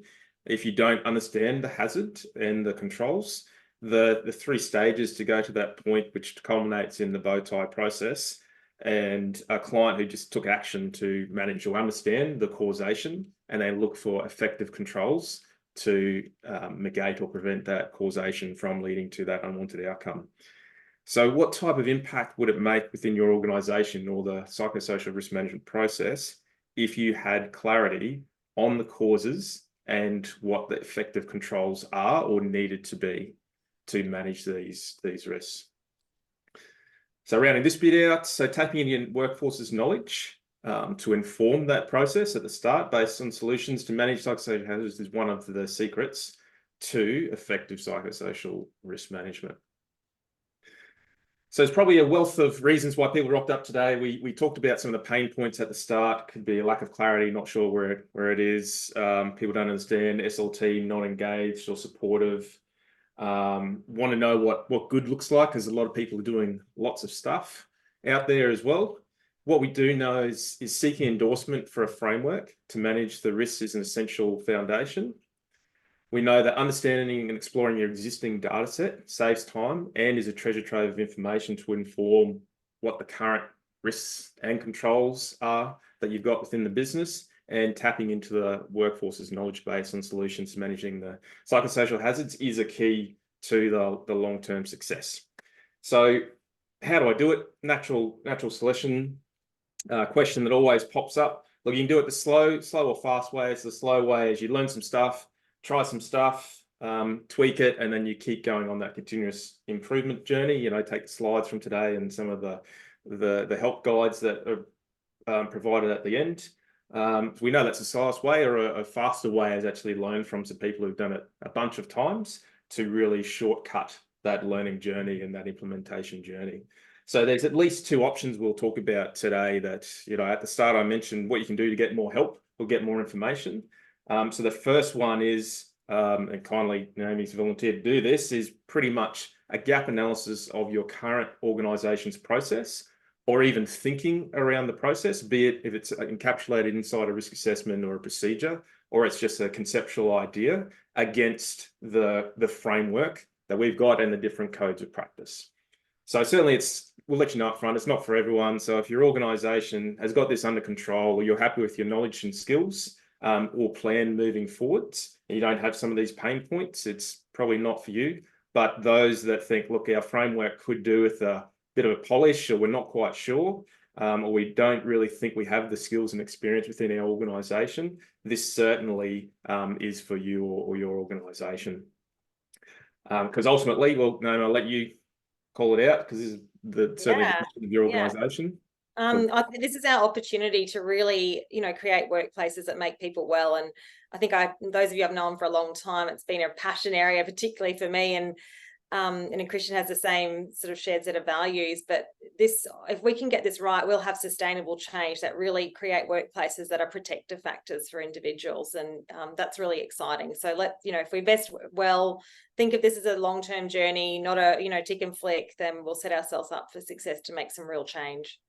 if you don't understand the hazard and the controls. The three stages to go to that point, which culminates in the bow tie process, and a client who just took action to manage or understand the causation, and then look for effective controls to negate or prevent that causation from leading to that unwanted outcome. So what type of impact would it make within your organisation or the psychosocial risk management process if you had clarity on the causes and what the effective controls are or needed to be to manage these risks? So rounding this bit out, so tapping into your workforce's knowledge to inform that process at the start based on solutions to manage psychosocial hazards is one of the secrets to effective psychosocial risk management. So there's probably a wealth of reasons why people rocked up today. We talked about some of the pain points at the start. Could be a lack of clarity, not sure where it is. People don't understand SLT, not engaged or supportive. Want to know what good looks like, because a lot of people are doing lots of stuff out there as well. What we do know is seeking endorsement for a framework to manage the risks is an essential foundation. We know that understanding and exploring your existing data set saves time and is a treasure trove of information to inform what the current risks and controls are that you've got within the business, and tapping into the workforce's knowledge base on solutions to managing the psychosocial hazards is a key to the long-term success. So how do I do it? Natural selection question that always pops up. Look, you can do it the slow or fast way. It's the slow way is you learn some stuff, try some stuff, tweak it, and then you keep going on that continuous improvement journey. Take the slides from today and some of the help guides that are provided at the end. We know that's a slow way, or a faster way is actually learn from some people who've done it a bunch of times to really shortcut that learning journey and that implementation journey. So there's at least two options we'll talk about today that, at the start I mentioned what you can do to get more help or get more information. So the first one is, and kindly Naomi's volunteered to do this, is pretty much a gap analysis of your current organisation's process, or even thinking around the process, be it if it's encapsulated inside a risk assessment or a procedure, or it's just a conceptual idea, against the framework that we've got and the different codes of practice. So certainly we'll let you know up front, it's not for everyone. So if your organization has got this under control, or you're happy with your knowledge and skills, or plan moving forwards, and you don't have some of these pain points, it's probably not for you. But those that think, look, our framework could do with a bit of a polish, or we're not quite sure, or we don't really think we have the skills and experience within our organization, this certainly is for you or your organization. Because ultimately, well, no, I'll let you call it out, because this is certainly the mission of your organization. This is our opportunity to really, create workplaces that make people well. And I think those of you I've known for a long time, it's been a passion area, particularly for me. And Christian has the same sort of shared set of values. But if we can get this right, we'll have sustainable change that really create workplaces that are protective factors for individuals. And that's really exciting. So if we best well think of this as a long-term journey, not a, tick and flick, then we'll set ourselves up for success to make some real change.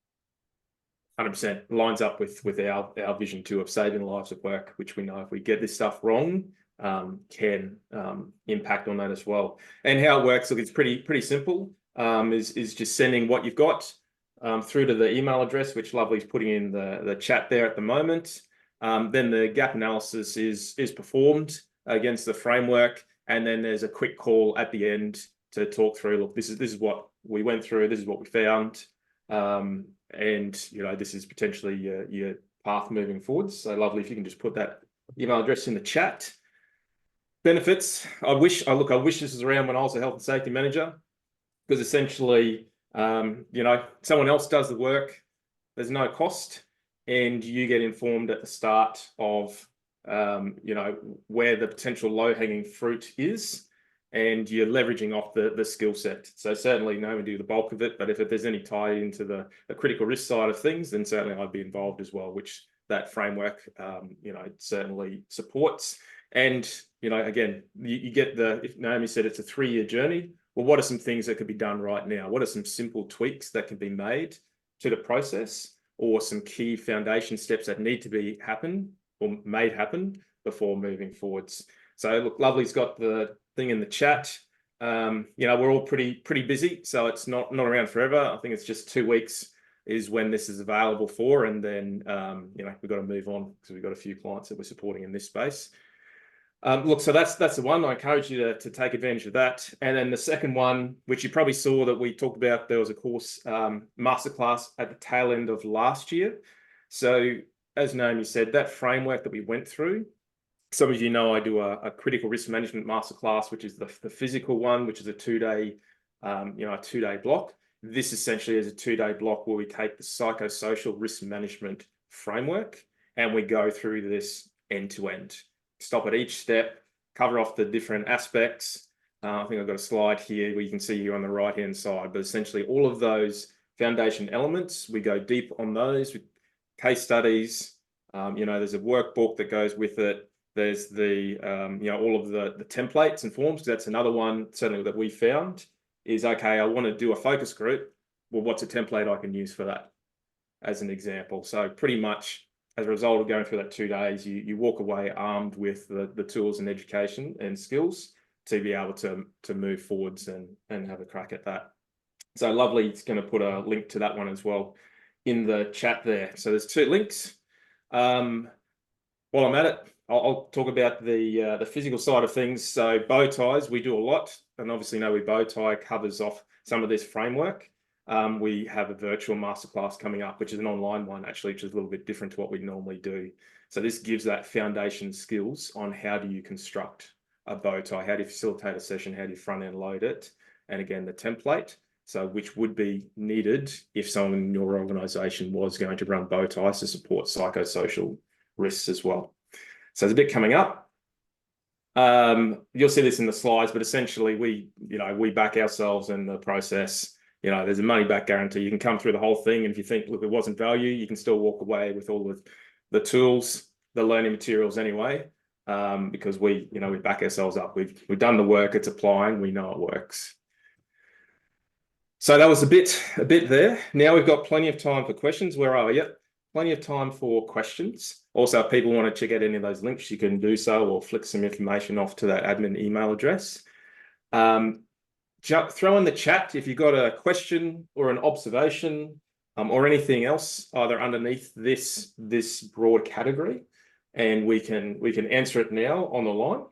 100% lines up with our vision too of saving lives at work, which we know if we get this stuff wrong, can impact on that as well. And how it works, look, it's pretty simple. Is just sending what you've got through to the email address, which Lovely's putting in the chat there at the moment. Then the gap analysis is performed against the framework, and then there's a quick call at the end to talk through. Look, this is what we went through. This is what we found. And this is potentially your path moving forwards. So Lovely, if you can just put that email address in the chat. Benefits. I wish this was around when I was a health and safety manager, because essentially, someone else does the work. There's no cost, and you get informed at the start of, where the potential low-hanging fruit is, and you're leveraging off the skill set. So certainly, we do the bulk of it, but if there's any tie into the critical risk side of things, then certainly I'd be involved as well, which that framework, certainly supports. And, again, you get if Naomi said it's a 3-year journey, well, what are some things that could be done right now? What are some simple tweaks that can be made to the process, or some key foundation steps that need to be made happen before moving forwards? So look, Lovely's got the thing in the chat. We're all pretty busy, so it's not around forever. I think it's just 2 weeks is when this is available for, and then we've got to move on, because we've got a few clients that we're supporting in this space. Look, so that's the one. I encourage you to take advantage of that. And then the second one, which you probably saw that we talked about, there was a course masterclass at the tail end of last year. So as Naomi said, that framework that we went through, some of you know I do a critical risk management masterclass, which is the physical one, which is a 2-day, a 2-day block. This essentially is a 2-day block where we take the psychosocial risk management framework and we go through this end to end. Stop at each step, cover off the different aspects. I think I've got a slide here where you can see here on the right-hand side, but essentially all of those foundation elements, we go deep on those with case studies. There's a workbook that goes with it. There's the, all of the templates and forms. That's another one certainly that we found is, okay, I want to do a focus group. Well, what's a template I can use for that as an example? So pretty much as a result of going through that 2 days, you walk away armed with the tools and education and skills to be able to move forwards and have a crack at that. So Lovely, it's going to put a link to that one as well in the chat there. So there's 2 links. While I'm at it, I'll talk about the physical side of things. So bow ties, we do a lot, and obviously bow tie covers off some of this framework. We have a virtual masterclass coming up, which is an online one actually, which is a little bit different to what we normally do. So this gives that foundation skills on how do you construct a bow tie, how do you facilitate a session, how do you front end load it, and again the template. So which would be needed if someone in your organization was going to run bow ties to support psychosocial risks as well. So there's a bit coming up. You'll see this in the slides, but essentially we back ourselves in the process. There's a money back guarantee. You can come through the whole thing, and if you think, look, it wasn't value, you can still walk away with all the tools, the learning materials anyway, because we back ourselves up. We've done the work, it's applying, we know it works. So that was a bit there. Now we've got plenty of time for questions. Where are we? Yep, plenty of time for questions. Also, if people want to check out any of those links, you can do so, or flick some information off to that admin email address. throw in the chat if you've got a question or an observation, or anything else, either underneath this broad category, and we can answer it now on the line.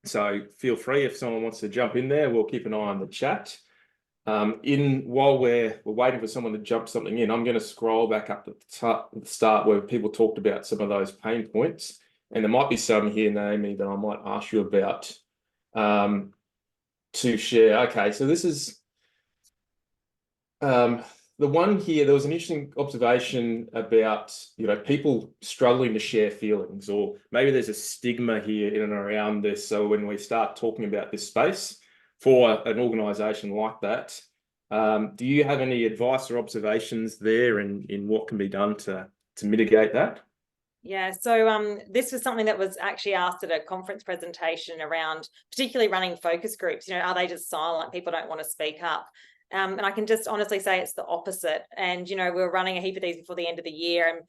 So feel free if someone wants to jump in there. We'll keep an eye on the chat. While we're waiting for someone to jump something in, I'm going to scroll back up to the start where people talked about some of those pain points, and there might be some here, Naomi, that I might ask you about to share. Okay, so this is the one here. There was an interesting observation about, people struggling to share feelings, or maybe there's a stigma here in and around this. So when we start talking about this space for an organization like that, do you have any advice or observations there in what can be done to mitigate that? Yeah, so this was something that was actually asked at a conference presentation around particularly running focus groups. Are they just silent? People don't want to speak up. And I can just honestly say it's the opposite. And, we were running a heap of these before the end of the year. And,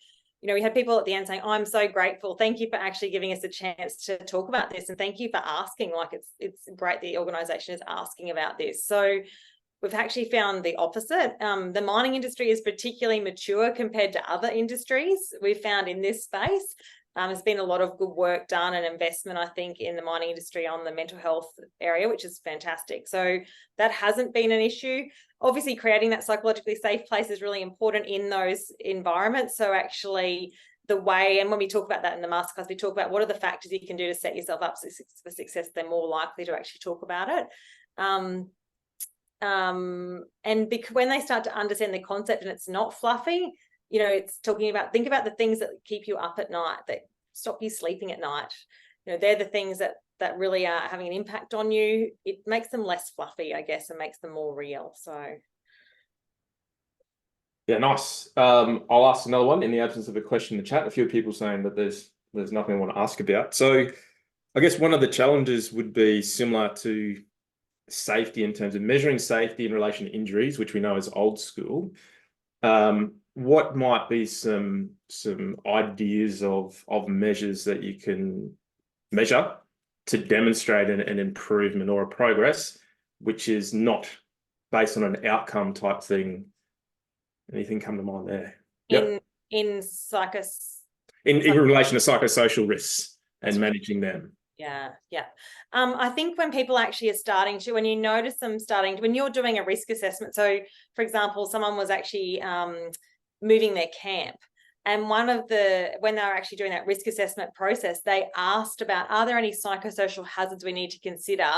we had people at the end saying, I'm so grateful. Thank you for actually giving us a chance to talk about this. And thank you for asking. Like, it's great the organisation is asking about this. So we've actually found the opposite. The mining industry is particularly mature compared to other industries we've found in this space. There's been a lot of good work done and investment, I think, in the mining industry on the mental health area, which is fantastic. So that hasn't been an issue. Obviously, creating that psychologically safe place is really important in those environments. So actually, the way, and when we talk about that in the masterclass, we talk about what are the factors you can do to set yourself up for success. They're more likely to actually talk about it. And when they start to understand the concept and it's not fluffy, it's talking about, think about the things that keep you up at night, that stop you sleeping at night. They're the things that really are having an impact on you. It makes them less fluffy, I guess, and makes them more real. So. Yeah, nice. I'll ask another one in the absence of a question in the chat. A few people saying that there's nothing I want to ask about. So I guess one of the challenges would be similar to safety in terms of measuring safety in relation to injuries, which we know is old school. What might be some ideas of measures that you can measure to demonstrate an improvement or a progress, which is not based on an outcome type thing? Anything come to mind there? In relation to psychosocial risks and managing them. Yeah. I think when people actually are starting to, when you notice them when you're doing a risk assessment, so for example, someone was actually moving their camp, and when they were actually doing that risk assessment process, they asked about, are there any psychosocial hazards we need to consider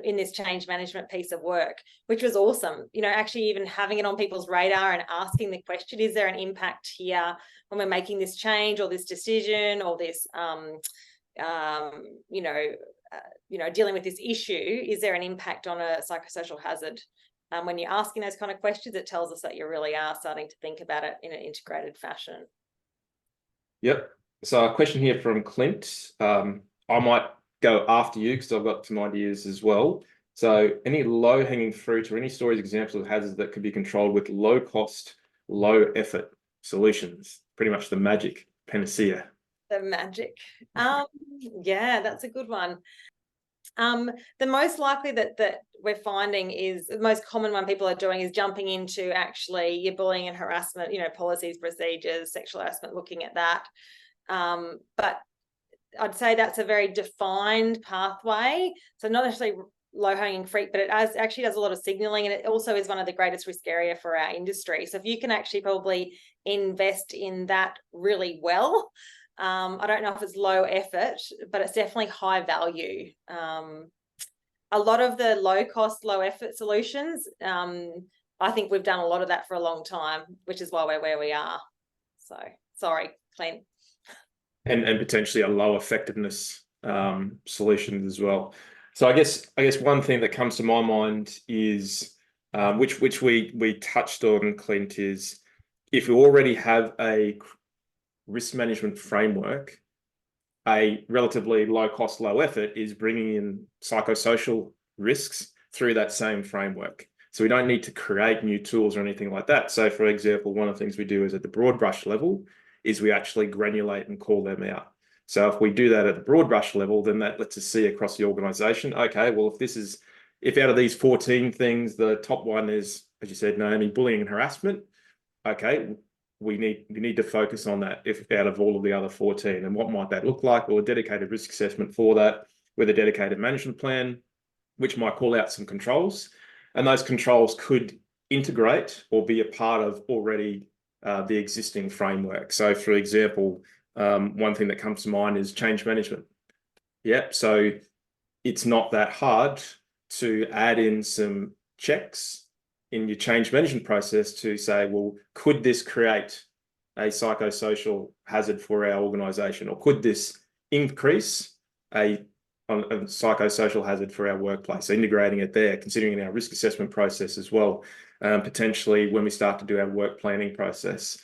in this change management piece of work, which was awesome. Actually even having it on people's radar and asking the question, is there an impact here when we're making this change or this decision or this dealing with this issue, is there an impact on a psychosocial hazard? When you're asking those kind of questions, it tells us that you really are starting to think about it in an integrated fashion. Yep. So a question here from Clint. I might go after you because I've got some ideas as well. So any low-hanging fruit or any stories, examples of hazards that could be controlled with low-cost, low-effort solutions? Pretty much the magic panacea. The magic. Yeah, that's a good one. The most likely that we're finding is the most common one people are doing is jumping into actually your bullying and harassment, policies, procedures, sexual harassment, looking at that. But I'd say that's a very defined pathway. So not necessarily low-hanging fruit, but it actually does a lot of signaling, and it also is one of the greatest risk area for our industry. So if you can actually probably invest in that really well, I don't know if it's low effort, but it's definitely high value. A lot of the low cost, low effort solutions, I think we've done a lot of that for a long time, which is why we're where we are. So sorry, Clint. And potentially a low effectiveness solution as well. So I guess one thing that comes to my mind is which we touched on, Clint, is if we already have a risk management framework, a relatively low cost, low effort is bringing in psychosocial risks through that same framework. So we don't need to create new tools or anything like that. So for example, one of the things we do is at the broad brush level is we actually granulate and call them out. So if we do that at the broad brush level, then that lets us see across the organization, okay, well, if this is if out of these 14 things, the top one is, as you said, Naomi, bullying and harassment, okay, we need to focus on that if out of all of the other 14. And what might that look like? Well, a dedicated risk assessment for that with a dedicated management plan, which might call out some controls. And those controls could integrate or be a part of already the existing framework. So, for example, one thing that comes to mind is change management. Yep. So it's not that hard to add in some checks in your change management process to say, well, could this create a psychosocial hazard for our organization, or could this increase a psychosocial hazard for our workplace? So integrating it there, considering in our risk assessment process as well, potentially when we start to do our work planning process.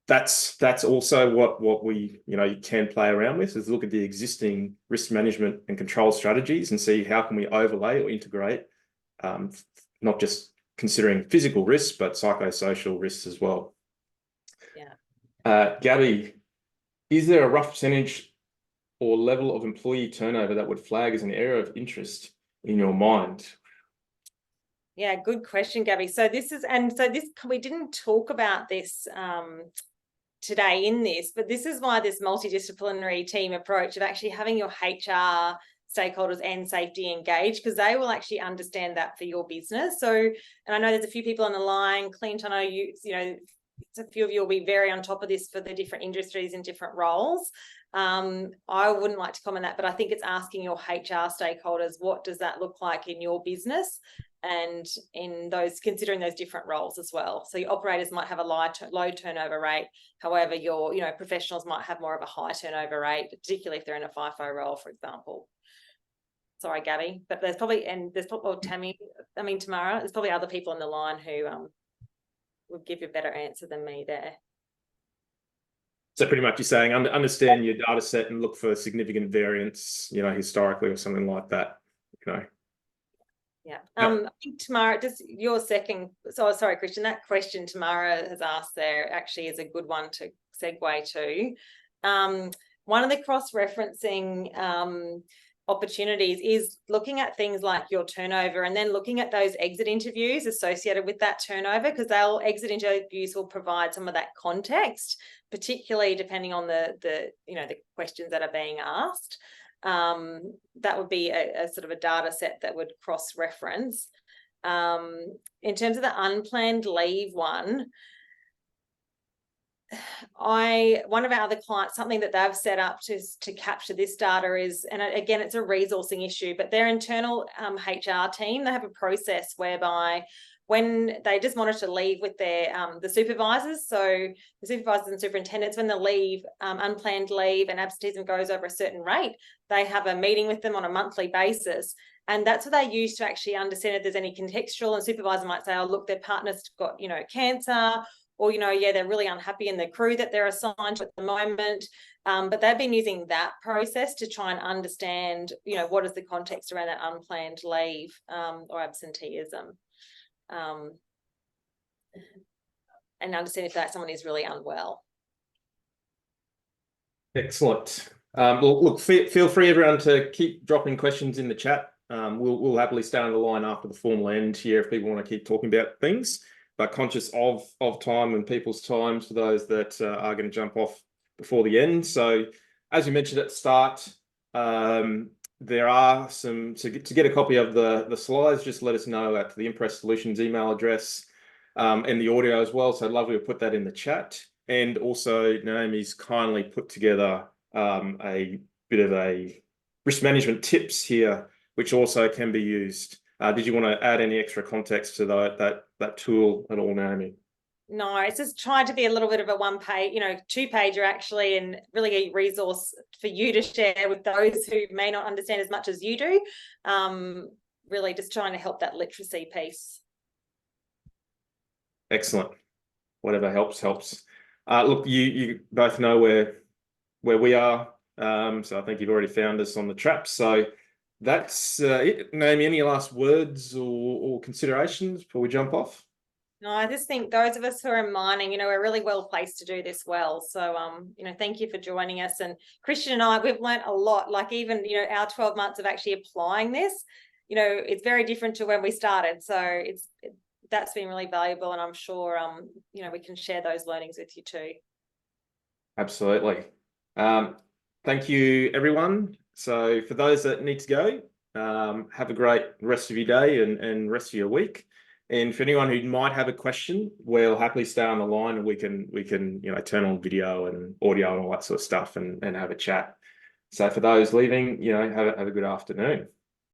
That's also what we, you can play around with, is look at the existing risk management and control strategies and see how can we overlay or integrate, not just considering physical risks, but psychosocial risks as well. Yeah. Gabby, is there a rough percentage or level of employee turnover that would flag as an area of interest in your mind? Yeah, good question, Gabby. So we didn't talk about this today in this, but this is why this multidisciplinary team approach of actually having your HR stakeholders and safety engaged, because they will actually understand that for your business. So, and I know there's a few people on the line, Clint, I know a few of you will be very on top of this for the different industries and different roles. I wouldn't like to comment that, but I think it's asking your HR stakeholders, what does that look like in your business? And in those, considering those different roles as well. So your operators might have a low turnover rate. However, your professionals might have more of a high turnover rate, particularly if they're in a FIFO role, for example. Sorry, Gabby, but there's probably Tamara, there's probably other people on the line who would give you a better answer than me there. So pretty much you're saying understand your data set and look for significant variance, historically or something like that, Yeah. I think Tamara, just your second, sorry, Christian, that question Tamara has asked there actually is a good one to segue to. One of the cross-referencing opportunities is looking at things like your turnover and then looking at those exit interviews associated with that turnover, because exit interviews will provide some of that context, particularly depending on the questions that are being asked. That would be a sort of a data set that would cross-reference. In terms of the unplanned leave one, one of our other clients, something that they've set up to capture this data is, and again, it's a resourcing issue, but their internal HR team, they have a process whereby when they just monitor leave with their the supervisors, so the supervisors and superintendents, when the leave, unplanned leave and absenteeism goes over a certain rate, they have a meeting with them on a monthly basis. And that's what they use to actually understand if there's any contextual, and supervisor might say, oh, look, their partner's got, cancer, or, they're really unhappy in the crew that they're assigned to at the moment. But they've been using that process to try and understand, what is the context around that unplanned leave or absenteeism. And understand if that someone is really unwell. Excellent. Look, feel free, everyone, to keep dropping questions in the chat. We'll happily stay on the line after the formal end here if people want to keep talking about things, but conscious of time and people's times for those that are going to jump off before the end. So as you mentioned at the start, there are some, to get a copy of the slides, just let us know at the Impress Solutions email address, and the audio as well. So lovely to put that in the chat. And also Naomi's kindly put together a bit of a risk management tips here, which also can be used. Did you want to add any extra context to that tool at all, Naomi? No, it's just trying to be a little bit of a one-page, two-pager actually, and really a resource for you to share with those who may not understand as much as you do. Really just trying to help that literacy piece. Excellent. Whatever helps. Look, you both know where we are. So I think you've already found us on the traps. So that's it. Naomi, any last words or considerations before we jump off? No, I just think those of us who are in mining, we're really well placed to do this well. So, thank you for joining us. And Christian and I, we've learnt a lot, like even, our 12 months of actually applying this you know, it's very different to when we started. So that's been really valuable, and I'm sure you know, we can share those learnings with you too. Absolutely. Thank you, everyone. So for those that need to go, have a great rest of your day and rest of your week. And for anyone who might have a question, we'll happily stay on the line, and we can you know, turn on video and audio and all that sort of stuff and have a chat. So for those leaving, you know, have a good afternoon.